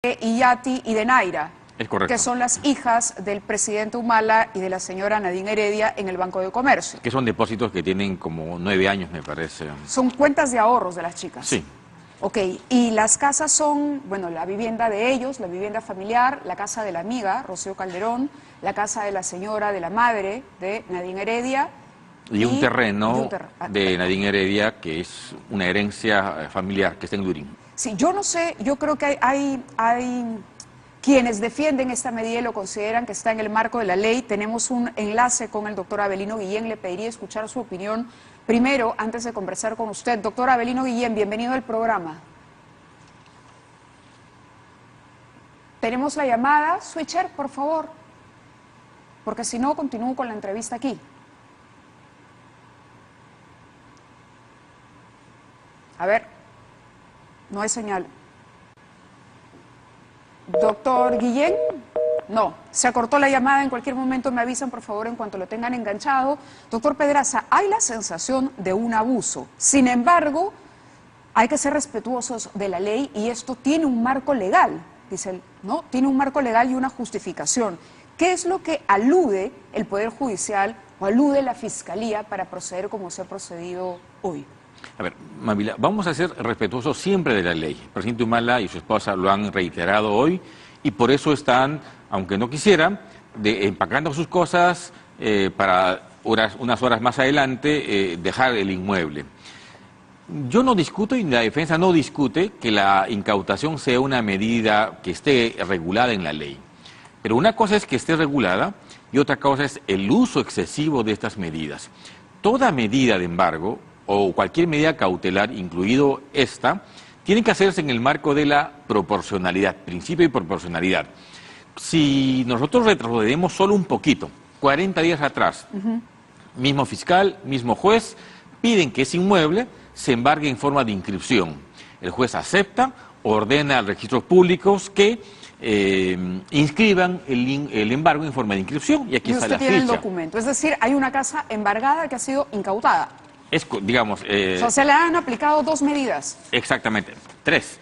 Iyati y de Naira, Es correcto. que son las hijas del presidente Humala y de la señora Nadine Heredia en el Banco de Comercio. Que son depósitos que tienen como 9 años, me parece. Son cuentas de ahorros de las chicas. Sí. Ok, y las casas son, bueno, la vivienda de ellos, la vivienda familiar, la casa de la amiga, Rocío Calderón, la casa de la señora, de la madre de Nadine Heredia. Y un terreno Ah, de Nadine Heredia, que es una herencia familiar, que está en Lurín. Sí, yo no sé, yo creo que hay quienes defienden esta medida y lo consideran que está en el marco de la ley. Tenemos un enlace con el doctor Avelino Guillén, le pediría escuchar su opinión primero, antes de conversar con usted. Doctor Avelino Guillén, bienvenido al programa. Tenemos la llamada. Switcher, por favor, porque si no, continúo con la entrevista aquí. A ver, no hay señal. Doctor Guillén, no, se acortó la llamada, en cualquier momento me avisan, por favor, en cuanto lo tengan enganchado. Doctor Pedraza, hay la sensación de un abuso, sin embargo, hay que ser respetuosos de la ley y esto tiene un marco legal, dice él, ¿no? Tiene un marco legal y una justificación. ¿Qué es lo que alude el Poder Judicial o alude la Fiscalía para proceder como se ha procedido hoy? A ver, Mávila, vamos a ser respetuosos siempre de la ley. El presidente Humala y su esposa lo han reiterado hoy y por eso están, aunque no quisieran, empacando sus cosas para unas horas más adelante dejar el inmueble. Yo no discuto y la defensa no discute que la incautación sea una medida que esté regulada en la ley. Pero una cosa es que esté regulada y otra cosa es el uso excesivo de estas medidas. Toda medida de embargo o cualquier medida cautelar, incluido esta, tiene que hacerse en el marco de la proporcionalidad, principio de proporcionalidad. Si nosotros retrocedemos solo un poquito, 40 días atrás, mismo fiscal, mismo juez, piden que ese inmueble se embargue en forma de inscripción. El juez acepta, ordena a registros públicos que inscriban el embargo en forma de inscripción y aquí está la ficha. Y usted tiene el documento, es decir, hay una casa embargada que ha sido incautada. Digamos, o sea, se le han aplicado dos medidas. Exactamente, 3.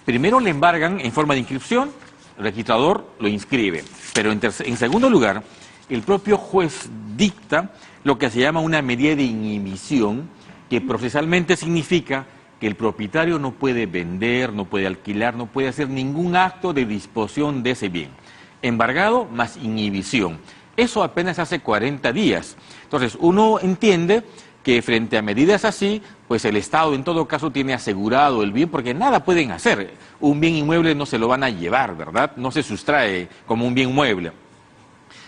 Primero le embargan en forma de inscripción, el registrador lo inscribe, pero en segundo lugar, el propio juez dicta lo que se llama una medida de inhibición, que procesalmente significa que el propietario no puede vender, no puede alquilar, no puede hacer ningún acto de disposición de ese bien. Embargado más inhibición. Eso apenas hace 40 días. Entonces, uno entiende que frente a medidas así, pues el Estado en todo caso tiene asegurado el bien, porque nada pueden hacer. Un bien inmueble no se lo van a llevar, ¿verdad? No se sustrae como un bien inmueble.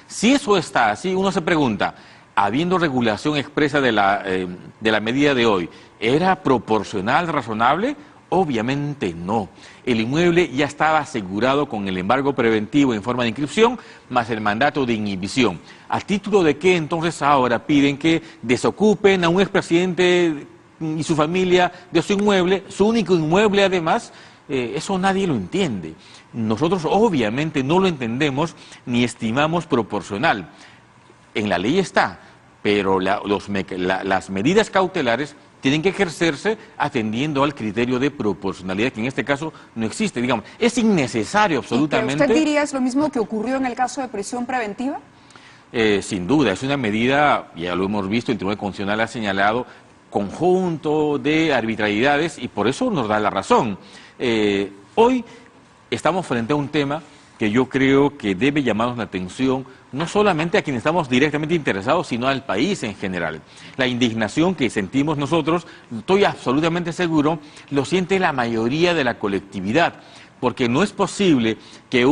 Si eso está así, uno se pregunta, habiendo regulación expresa de la medida de hoy, ¿era proporcional, razonable? Obviamente no. El inmueble ya estaba asegurado con el embargo preventivo en forma de inscripción, más el mandato de inhibición. ¿A título de qué entonces ahora piden que desocupen a un expresidente y su familia de su inmueble, su único inmueble además? Eso nadie lo entiende. Nosotros obviamente no lo entendemos ni estimamos proporcional. En la ley está, pero las medidas cautelares tienen que ejercerse atendiendo al criterio de proporcionalidad, que en este caso no existe. Digamos, es innecesario absolutamente. ¿Usted diría es lo mismo que ocurrió en el caso de prisión preventiva? Sin duda, es una medida, ya lo hemos visto, el Tribunal Constitucional ha señalado, conjunto de arbitrariedades y por eso nos da la razón. Hoy estamos frente a un tema que yo creo que debe llamarnos la atención, no solamente a quienes estamos directamente interesados, sino al país en general. La indignación que sentimos nosotros, estoy absolutamente seguro, lo siente la mayoría de la colectividad, porque no es posible que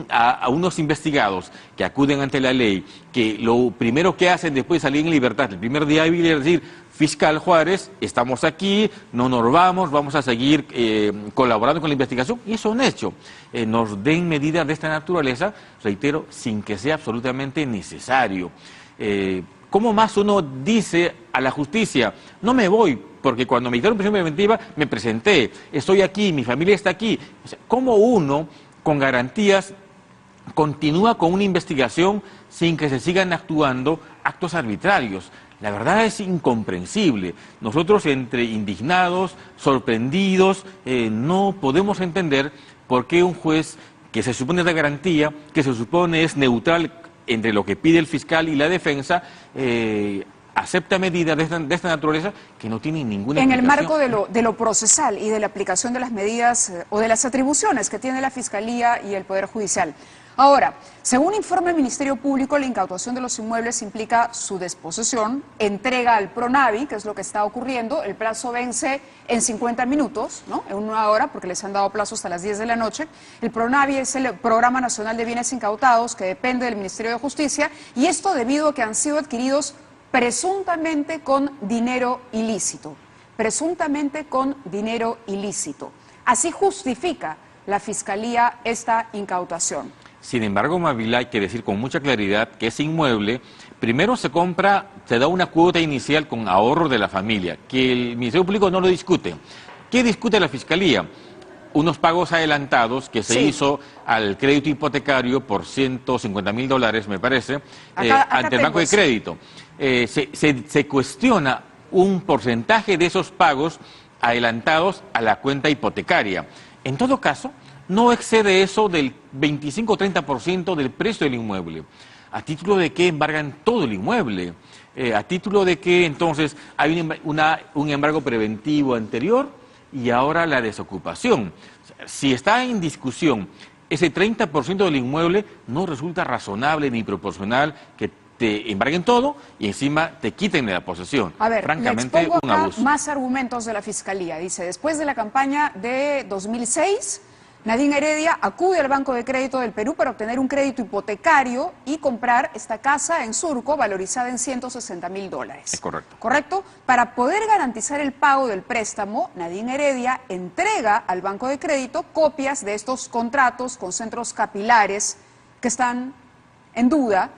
a unos investigados que acuden ante la ley, que lo primero que hacen después de salir en libertad, el primer día hábil es decir, fiscal Juárez, estamos aquí, no nos vamos a seguir colaborando con la investigación, y eso es un hecho. Nos den medidas de esta naturaleza, reitero, sin que sea absolutamente necesario. ¿Cómo más uno dice a la justicia, no me voy, porque cuando me dieron prisión preventiva me presenté, estoy aquí, mi familia está aquí? O sea, ¿cómo uno, con garantías, continúa con una investigación sin que se sigan actuando actos arbitrarios? La verdad es incomprensible. Nosotros entre indignados, sorprendidos, no podemos entender ¿por qué un juez que se supone de garantía, que se supone es neutral entre lo que pide el fiscal y la defensa, acepta medidas de esta naturaleza que no tienen ninguna en el explicación? marco de lo procesal y de la aplicación de las medidas o de las atribuciones que tiene la Fiscalía y el Poder Judicial? Ahora, según informa el Ministerio Público, la incautación de los inmuebles implica su desposesión, entrega al PRONAVI, que es lo que está ocurriendo. El plazo vence en 50 minutos, ¿no? En una hora, porque les han dado plazo hasta las 10 de la noche. El PRONAVI es el Programa Nacional de Bienes Incautados, que depende del Ministerio de Justicia, y esto debido a que han sido adquiridos presuntamente con dinero ilícito. Presuntamente con dinero ilícito. Así justifica la Fiscalía esta incautación. Sin embargo, Mavila, hay que decir con mucha claridad que ese inmueble primero se compra, se da una cuota inicial con ahorro de la familia, que el Ministerio Público no lo discute. ¿Qué discute la Fiscalía? Unos pagos adelantados que se hizo al crédito hipotecario por $150.000, me parece, ante el banco de crédito. Se cuestiona un porcentaje de esos pagos adelantados a la cuenta hipotecaria. En todo caso, no excede eso del 25 o 30% del precio del inmueble. ¿A título de qué embargan todo el inmueble? ¿A título de qué entonces hay un embargo preventivo anterior y ahora la desocupación? Si está en discusión ese 30% del inmueble, no resulta razonable ni proporcional que te embarguen todo y encima te quiten de la posesión. A ver, francamente, le expongo un acá abuso. más argumentos de la Fiscalía. Dice, después de la campaña de 2006, Nadine Heredia acude al Banco de Crédito del Perú para obtener un crédito hipotecario y comprar esta casa en Surco valorizada en $160.000. Es correcto. ¿Correcto? Para poder garantizar el pago del préstamo, Nadine Heredia entrega al Banco de Crédito copias de estos contratos con centros capilares que están en duda.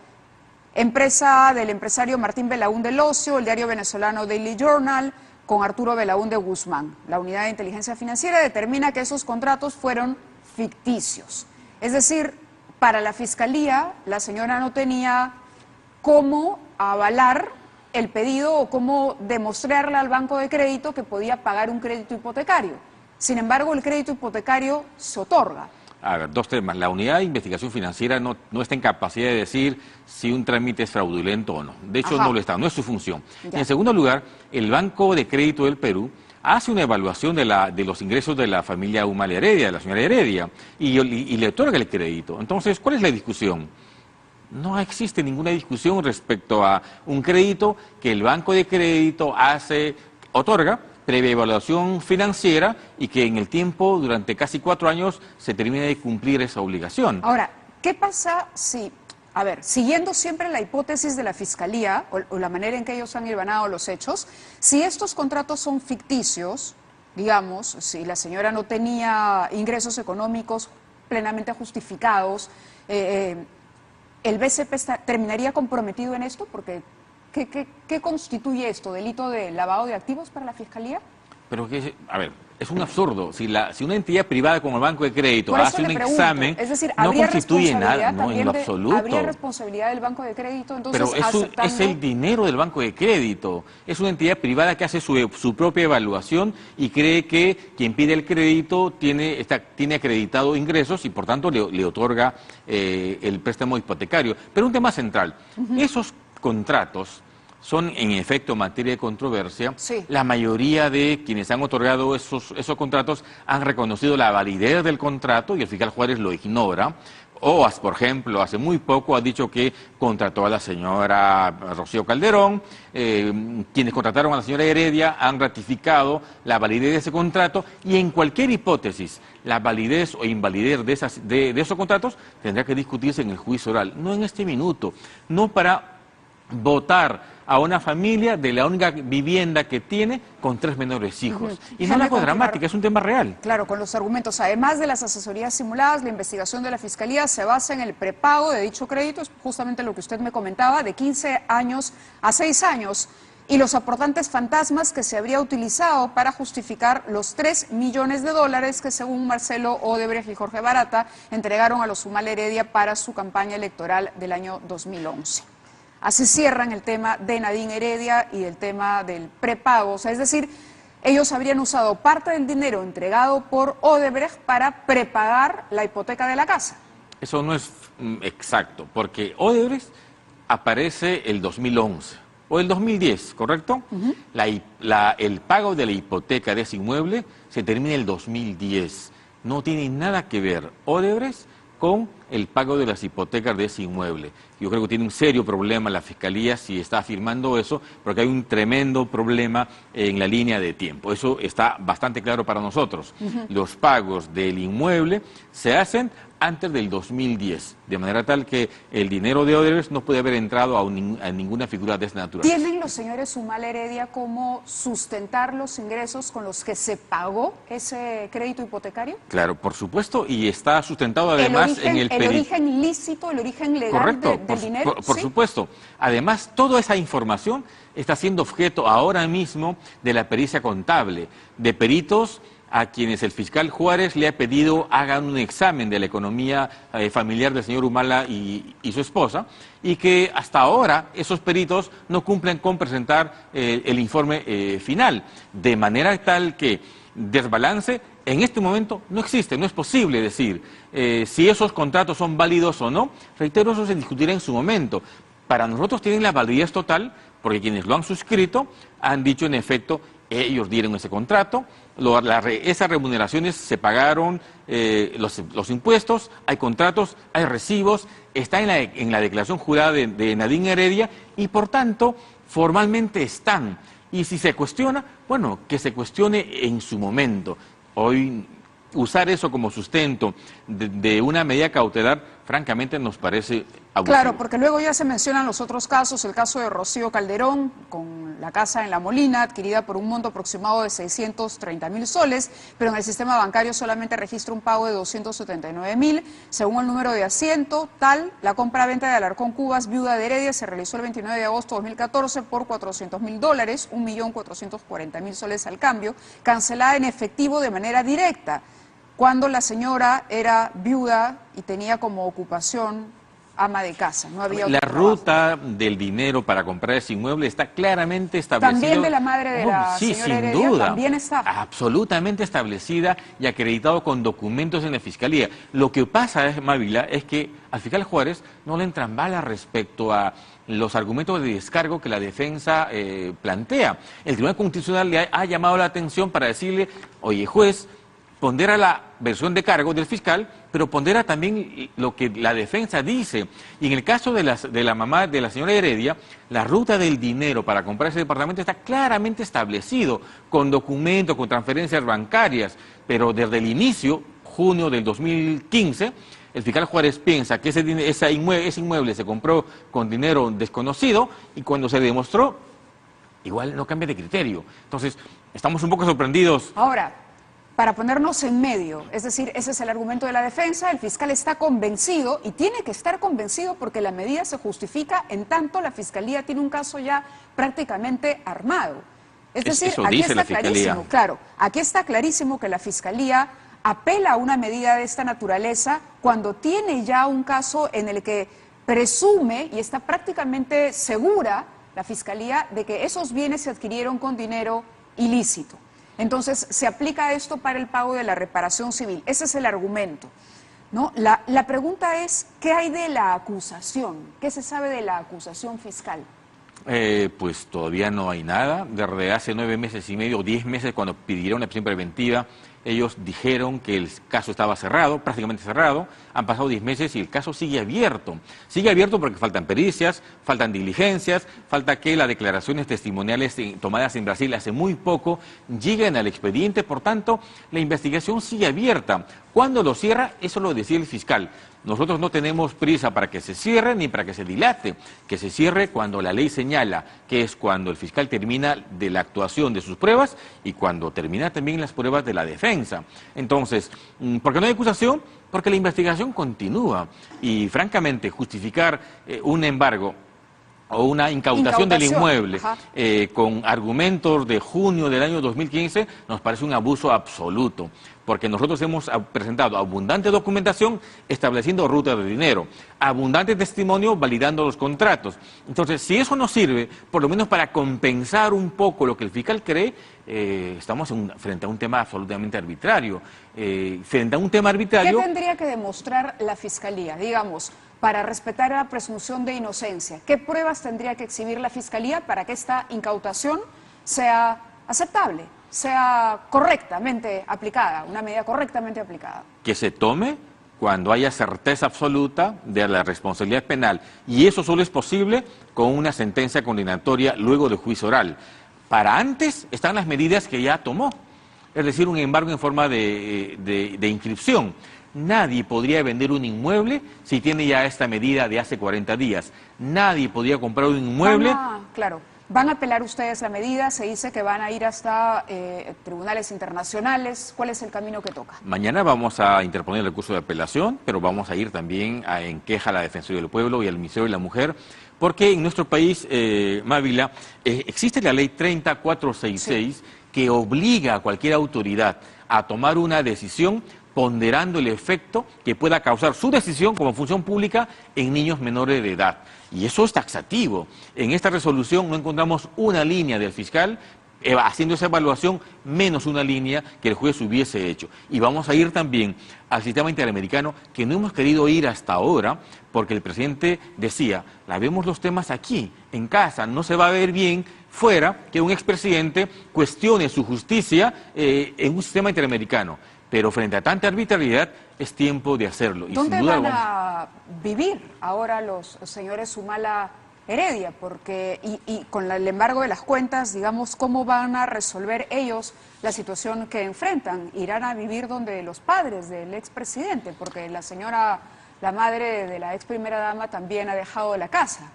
Empresa del empresario Martín Belaúnde del Ocio, el diario venezolano Daily Journal, con Arturo Belaúnde Guzmán. La Unidad de Inteligencia Financiera determina que esos contratos fueron ficticios. Es decir, para la Fiscalía, la señora no tenía cómo avalar el pedido o cómo demostrarle al Banco de Crédito que podía pagar un crédito hipotecario. Sin embargo, el crédito hipotecario se otorga. A ver, dos temas. La Unidad de Investigación Financiera no está en capacidad de decir si un trámite es fraudulento o no. De hecho, no lo está, no es su función. Ya. En segundo lugar, el Banco de Crédito del Perú hace una evaluación de los ingresos de la familia Humala Heredia, de la señora Heredia, y le otorga el crédito. Entonces, ¿cuál es la discusión? No existe ninguna discusión respecto a un crédito que el Banco de Crédito otorga, previa evaluación financiera y que en el tiempo, durante casi 4 años, se termina de cumplir esa obligación. Ahora, ¿qué pasa si, a ver, siguiendo siempre la hipótesis de la Fiscalía o la manera en que ellos han hilvanado los hechos, si estos contratos son ficticios, digamos, si la señora no tenía ingresos económicos plenamente justificados, el BCP terminaría comprometido en esto? Porque ¿qué constituye esto? ¿Delito de lavado de activos para la Fiscalía? Pero a ver, es un absurdo. Si una entidad privada como el Banco de Crédito Por eso hace un le pregunto, examen, es decir, no ¿habría constituye nada, responsabilidad no, en también lo absoluto. ¿Habría responsabilidad del Banco de Crédito? Entonces, Pero es el dinero del Banco de Crédito. Es una entidad privada que hace su propia evaluación y cree que quien pide el crédito tiene acreditado ingresos y por tanto le otorga el préstamo hipotecario. Pero un tema central, esos contratos son en efecto materia de controversia. Sí. La mayoría de quienes han otorgado esos contratos han reconocido la validez del contrato y el fiscal Juárez lo ignora. OAS, por ejemplo, hace muy poco ha dicho que contrató a la señora Rocío Calderón. Quienes contrataron a la señora Heredia han ratificado la validez de ese contrato y en cualquier hipótesis la validez o invalidez de esos contratos tendrá que discutirse en el juicio oral, no en este minuto, no para votar a una familia de la única vivienda que tiene con 3 menores hijos. Y no es algo dramático, es un tema real. Claro, con los argumentos. Además de las asesorías simuladas, la investigación de la Fiscalía se basa en el prepago de dicho crédito, es justamente lo que usted me comentaba, de 15 años a 6 años, y los aportantes fantasmas que se habría utilizado para justificar los $3 millones que, según Marcelo Odebrecht y Jorge Barata, entregaron a los Humala Heredia para su campaña electoral del año 2011. Así cierran el tema de Nadine Heredia y el tema del prepago. O sea, es decir, ellos habrían usado parte del dinero entregado por Odebrecht para prepagar la hipoteca de la casa. Eso no es exacto, porque Odebrecht aparece el 2011 o el 2010, ¿correcto? El pago de la hipoteca de ese inmueble se termina el 2010. No tiene nada que ver Odebrecht con el pago de las hipotecas de ese inmueble. Yo creo que tiene un serio problema la Fiscalía si está afirmando eso, porque hay un tremendo problema en la línea de tiempo. Eso está bastante claro para nosotros. Los pagos del inmueble se hacen antes del 2010, de manera tal que el dinero de Odebrecht no puede haber entrado a ninguna figura de esa naturaleza. ¿Tienen los señores Humala Heredia cómo sustentar los ingresos con los que se pagó ese crédito hipotecario? Claro, por supuesto, y está sustentado además en el origen lícito, el origen legal. Correcto, del dinero. Por supuesto. Además, toda esa información está siendo objeto ahora mismo de la pericia contable, de peritos a quienes el fiscal Juárez le ha pedido hagan un examen de la economía familiar del señor Humala y su esposa, y que hasta ahora esos peritos no cumplen con presentar el informe final, de manera tal que desbalance en este momento no existe, no es posible decir si esos contratos son válidos o no. Reitero, eso se discutirá en su momento. Para nosotros tienen la validez total, porque quienes lo han suscrito han dicho en efecto, ellos dieron ese contrato, esas remuneraciones se pagaron, los impuestos, hay contratos, hay recibos, está en la declaración jurada de Nadine Heredia y por tanto formalmente están. Y si se cuestiona, bueno, que se cuestione en su momento. Hoy usar eso como sustento de una medida cautelar, francamente nos parece abusivo. Claro, porque luego ya se mencionan los otros casos, el caso de Rocío Calderón, con la casa en La Molina, adquirida por un monto aproximado de 630.000 soles, pero en el sistema bancario solamente registra un pago de 279.000. Según el número de asiento, la compra-venta de Alarcón Cubas, viuda de Heredia, se realizó el 29 de agosto de 2014 por $400.000, 1.440.000 soles al cambio, cancelada en efectivo de manera directa, cuando la señora era viuda y tenía como ocupación ama de casa, no había La otro trabajo. ruta del dinero para comprar ese inmueble está claramente establecida. También de la madre de la sí, señora sin Heredia, duda, también está. absolutamente establecida y acreditado con documentos en la Fiscalía. Lo que pasa, Mávila, es que al fiscal Juárez no le entran balas respecto a los argumentos de descargo que la defensa plantea. El Tribunal Constitucional le ha llamado la atención para decirle, oye, juez, pondera la versión de cargo del fiscal, pero pondera también lo que la defensa dice. Y en el caso de la mamá de la señora Heredia, la ruta del dinero para comprar ese departamento está claramente establecido, con documentos, con transferencias bancarias, pero desde el inicio, junio del 2015, el fiscal Juárez piensa que ese inmueble se compró con dinero desconocido y cuando se demostró, igual no cambia de criterio. Entonces, estamos un poco sorprendidos. Ahora, para ponernos en medio, es decir, ese es el argumento de la defensa, el fiscal está convencido y tiene que estar convencido porque la medida se justifica en tanto la Fiscalía tiene un caso ya prácticamente armado. Es decir, aquí está clarísimo, claro, aquí está clarísimo que la Fiscalía apela a una medida de esta naturaleza cuando tiene ya un caso en el que presume y está prácticamente segura la Fiscalía de que esos bienes se adquirieron con dinero ilícito. Entonces, se aplica esto para el pago de la reparación civil. Ese es el argumento, ¿no? La pregunta es, ¿qué hay de la acusación? ¿Qué se sabe de la acusación fiscal? Pues todavía no hay nada. Desde hace 9 meses y medio, 10 meses, cuando pidieron la prisión preventiva, ellos dijeron que el caso estaba cerrado, prácticamente cerrado. Han pasado 10 meses y el caso sigue abierto. Sigue abierto porque faltan pericias, faltan diligencias, falta que las declaraciones testimoniales tomadas en Brasil hace muy poco lleguen al expediente. Por tanto, la investigación sigue abierta. ¿Cuándo lo cierra? Eso lo decía el fiscal. Nosotros no tenemos prisa para que se cierre ni para que se dilate. Que se cierre cuando la ley señala, que es cuando el fiscal termina de la actuación de sus pruebas y cuando termina también las pruebas de la defensa. Entonces, ¿por qué no hay acusación? Porque la investigación continúa y, francamente, justificar un embargo o una incautación del inmueble con argumentos de junio del año 2015 nos parece un abuso absoluto. porque nosotros hemos presentado abundante documentación estableciendo rutas de dinero, abundante testimonio validando los contratos. Entonces, si eso nos sirve, por lo menos para compensar un poco lo que el fiscal cree, estamos frente a un tema absolutamente arbitrario. Frente a un tema arbitrario... ¿Qué tendría que demostrar la Fiscalía, digamos, para respetar la presunción de inocencia? ¿Qué pruebas tendría que exhibir la Fiscalía para que esta incautación sea aceptable, sea correctamente aplicada, una medida correctamente aplicada? Que se tome cuando haya certeza absoluta de la responsabilidad penal. Y eso solo es posible con una sentencia condenatoria luego del juicio oral. Para antes están las medidas que ya tomó, es decir, un embargo en forma de inscripción. Nadie podría vender un inmueble si tiene ya esta medida de hace 40 días. Nadie podría comprar un inmueble... Claro. ¿Van a apelar ustedes la medida? Se dice que van a ir hasta tribunales internacionales. ¿Cuál es el camino que toca? Mañana vamos a interponer el recurso de apelación, pero vamos a ir también en queja a la Defensoría del Pueblo y al Ministerio de la Mujer, porque en nuestro país, Mávila, existe la ley 30466 sí, que obliga a cualquier autoridad a tomar una decisión ponderando el efecto que pueda causar su decisión como función pública en niños menores de edad. Y eso es taxativo. En esta resolución no encontramos una línea del fiscal haciendo esa evaluación, menos una línea que el juez hubiese hecho. Y vamos a ir también al sistema interamericano, que no hemos querido ir hasta ahora, porque el presidente decía, la vemos los temas aquí, en casa, no se va a ver bien fuera que un expresidente cuestione su justicia en un sistema interamericano. Pero frente a tanta arbitrariedad, es tiempo de hacerlo. Y ¿Dónde sin duda van a vivir ahora los señores Humala Heredia? Porque, y con el embargo de las cuentas, digamos, ¿cómo van a resolver ellos la situación que enfrentan? ¿Irán a vivir donde los padres del expresidente? Porque la señora, la madre de la ex primera dama, también ha dejado la casa.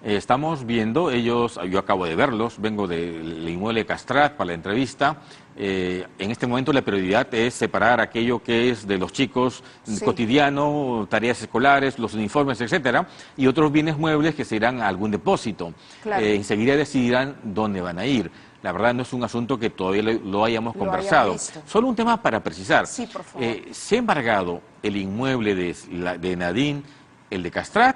Estamos viendo, ellos, yo acabo de verlos, vengo del inmueble de Castrat para la entrevista. En este momento la prioridad es separar aquello que es de los chicos sí, cotidiano, tareas escolares, los uniformes, etcétera, y otros bienes muebles que se irán a algún depósito. Claro. Enseguida decidirán dónde van a ir. La verdad no es un asunto que todavía lo hayamos conversado. Solo un tema para precisar. Sí, por favor. Se ha embargado el inmueble de Nadine, el de Castrat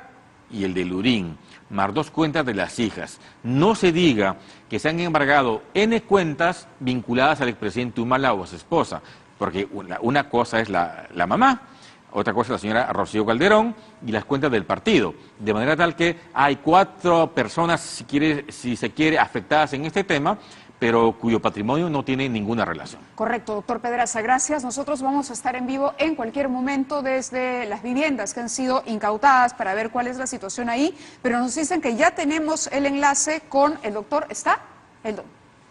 y el de Lurín, más 2 cuentas de las hijas. No se diga que se han embargado N cuentas vinculadas al expresidente Humala o a su esposa, porque una cosa es la mamá, otra cosa es la señora Rocío Calderón y las cuentas del partido. De manera tal que hay 4 personas, si se quiere, afectadas en este tema, pero cuyo patrimonio no tiene ninguna relación. Correcto, doctor Pedraza, gracias. Nosotros vamos a estar en vivo en cualquier momento desde las viviendas que han sido incautadas para ver cuál es la situación ahí, pero nos dicen que ya tenemos el enlace con el doctor. ¿Está?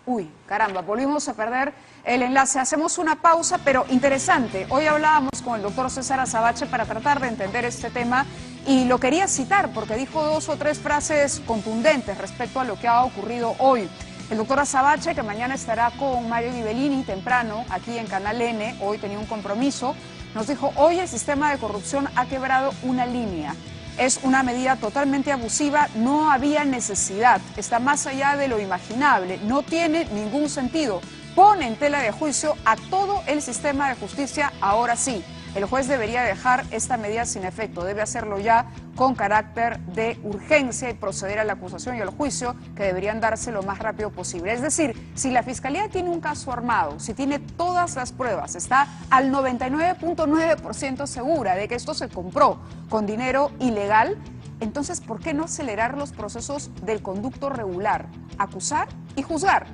Uy, caramba, volvimos a perder el enlace. Hacemos una pausa, pero interesante. Hoy hablábamos con el doctor César Azabache para tratar de entender este tema y lo quería citar porque dijo 2 o 3 frases contundentes respecto a lo que ha ocurrido hoy. El doctor Azabache, que mañana estará con Mario Ghibellini temprano aquí en Canal N, hoy tenía un compromiso, nos dijo, hoy el sistema de corrupción ha quebrado una línea. Es una medida totalmente abusiva, no había necesidad, está más allá de lo imaginable, no tiene ningún sentido. Pone en tela de juicio a todo el sistema de justicia ahora sí. El juez debería dejar esta medida sin efecto, debe hacerlo ya con carácter de urgencia y proceder a la acusación y al juicio que deberían darse lo más rápido posible. Es decir, si la Fiscalía tiene un caso armado, si tiene todas las pruebas, está al 99.9% segura de que esto se compró con dinero ilegal, entonces ¿por qué no acelerar los procesos del conducto regular? Acusar y juzgar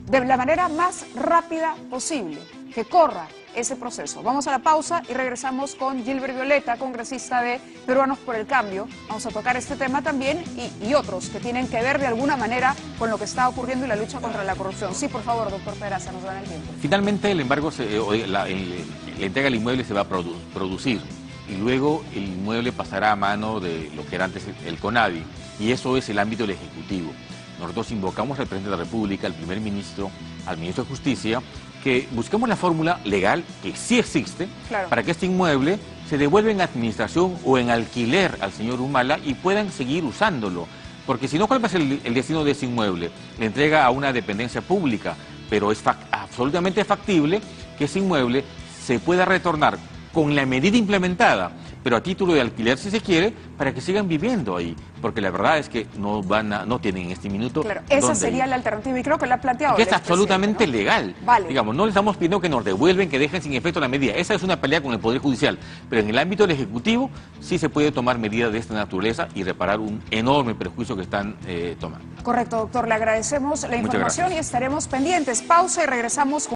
de la manera más rápida posible, que corra ese proceso. Vamos a la pausa y regresamos con Gilbert Violeta, congresista de Peruanos por el Cambio. Vamos a tocar este tema también y otros que tienen que ver de alguna manera con lo que está ocurriendo y la lucha contra la corrupción. Sí, por favor, doctor Pedraza, nos dan el tiempo. Finalmente, el embargo, la entrega del inmueble se va a producir y luego el inmueble pasará a mano de lo que era antes el CONADI, y eso es el ámbito del Ejecutivo. Nosotros invocamos al presidente de la República, al primer ministro, al ministro de Justicia, que busquemos la fórmula legal, que sí existe, claro, para que este inmueble se devuelva en administración o en alquiler al señor Humala y puedan seguir usándolo. Porque si no, ¿cuál va a ser el destino de ese inmueble? Le entrega a una dependencia pública, pero es absolutamente factible que ese inmueble se pueda retornar con la medida implementada, pero a título de alquiler si se quiere, para que sigan viviendo ahí, porque la verdad es que no tienen en este minuto. Claro, esa dónde sería ir. la alternativa y creo que la ha planteado. Que es el absolutamente expresidente, legal. ¿no? Vale. Digamos, no le estamos pidiendo que nos devuelven, que dejen sin efecto la medida. Esa es una pelea con el Poder Judicial. Pero en el ámbito del Ejecutivo sí se puede tomar medidas de esta naturaleza y reparar un enorme perjuicio que están tomando. Correcto, doctor. Le agradecemos la información y estaremos pendientes. Pausa y regresamos con